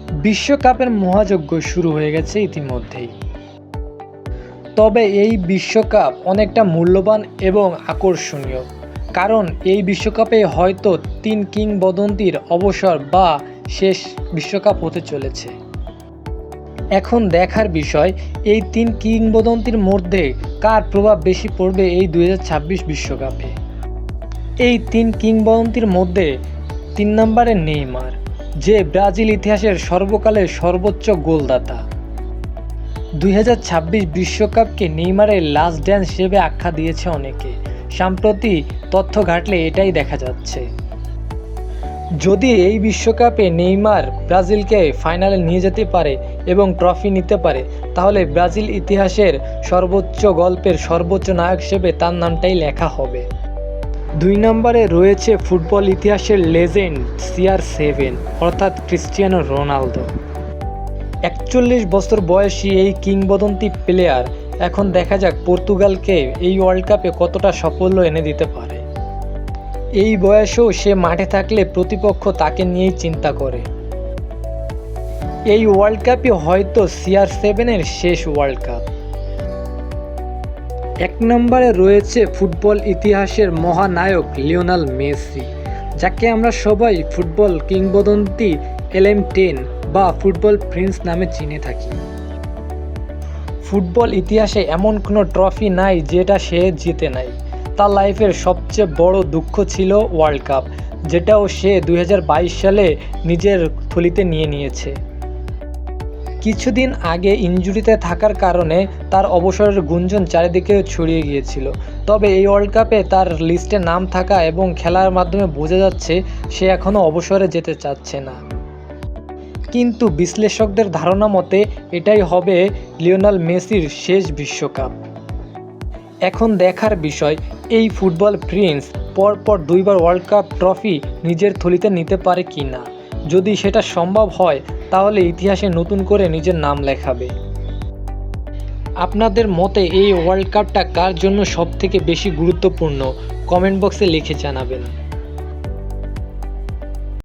বিশ্বকাপের মহাযজ্ঞ শুরু হয়ে গেছে ইতিমধ্যেই। তবে এই বিশ্বকাপ অনেকটা মূল্যবান এবং আকর্ষণীয়, কারণ এই বিশ্বকাপে হয়তো 3 কিংবদন্তির অবসর বা শেষ বিশ্বকাপ হতে চলেছে। এখন দেখার বিষয় এই 3 কিংবদন্তির মধ্যে কার প্রভাব বেশি পড়বে এই 2026 বিশ্বকাপে। এই 3 কিংবদন্তির মধ্যে 3 নম্বরে নেইমার, যে ব্রাজিল ইতিহাসের সর্বকালের সর্বোচ্চ গোলদাতা। 2026 বিশ্বকাপকে নেইমারের লাস্ট ড্যান্স হিসেবে আখ্যা দিয়েছে অনেকে। সাম্প্রতি তথ্য ঘাটলে এটাই দেখা যাচ্ছে। যদি এই বিশ্বকাপে নেইমার ব্রাজিলকে ফাইনালে নিয়ে যেতে পারে এবং ট্রফি নিতে পারে, তাহলে ব্রাজিল ইতিহাসের সর্বোচ্চ গল্পের সর্বোচ্চ নায়ক হিসেবে তার নামটাই লেখা হবে। 2 নম্বরে রয়েছে ফুটবল ইতিহাসের লেজেন্ড CR7 অর্থাৎ ক্রিস্টিয়ানো রোনালদো। 41 বছর বয়সী এই কিংবদন্তি প্লেয়ার এখন দেখা যাক পর্তুগালকে এই ওয়ার্ল্ড কাপে কতটা সাফল্য এনে দিতে পারে। এই বয়সেও সে মাঠে থাকলে প্রতিপক্ষ তাকে নিয়েই চিন্তা করে। এই ওয়ার্ল্ড কাপই হয়তো CR7-এর শেষ ওয়ার্ল্ড কাপ। 1 নম্বরে রয়েছে ফুটবল ইতিহাসের মহানায়ক লিওনেল মেসি, যাকে আমরা সবাই ফুটবল কিংবদন্তি LM10 বা ফুটবল প্রিন্স নামে চিনে থাকি। ফুটবল ইতিহাসে এমন কোনো ট্রফি নাই যেটা সে জিতে নাই। তার লাইফের সবচেয়ে বড় দুঃখ ছিল ওয়ার্ল্ড কাপ, যেটাও সে 2022 সালে নিজের থলিতে নিয়ে নিয়েছে। কিছুদিন আগে ইনজুরিতে থাকার কারণে তার অবসরের গুঞ্জন চারিদিকে ছড়িয়ে গিয়েছিল। তবে এই ওয়ার্ল্ড কাপে তার লিস্টে নাম থাকা এবং খেলার মাধ্যমে বোঝা যাচ্ছে সে এখনও অবসরে যেতে চাচ্ছে না। কিন্তু বিশ্লেষকদের ধারণা মতে এটাই হবে লিওনেল মেসির শেষ বিশ্বকাপ। এখন দেখার বিষয় এই ফুটবল প্রিন্স পরপর 2 বার ওয়ার্ল্ড কাপ ট্রফি নিজের থলিতে নিতে পারে কি না। যদি সেটা সম্ভব হয় তাহলে ইতিহাসে নতুন করে নিজের নাম লেখাবে। আপনাদের মতে এই ওয়ার্ল্ড কাপটা কার জন্য সবথেকে বেশি গুরুত্বপূর্ণ কমেন্ট বক্সে লিখে জানাবেন।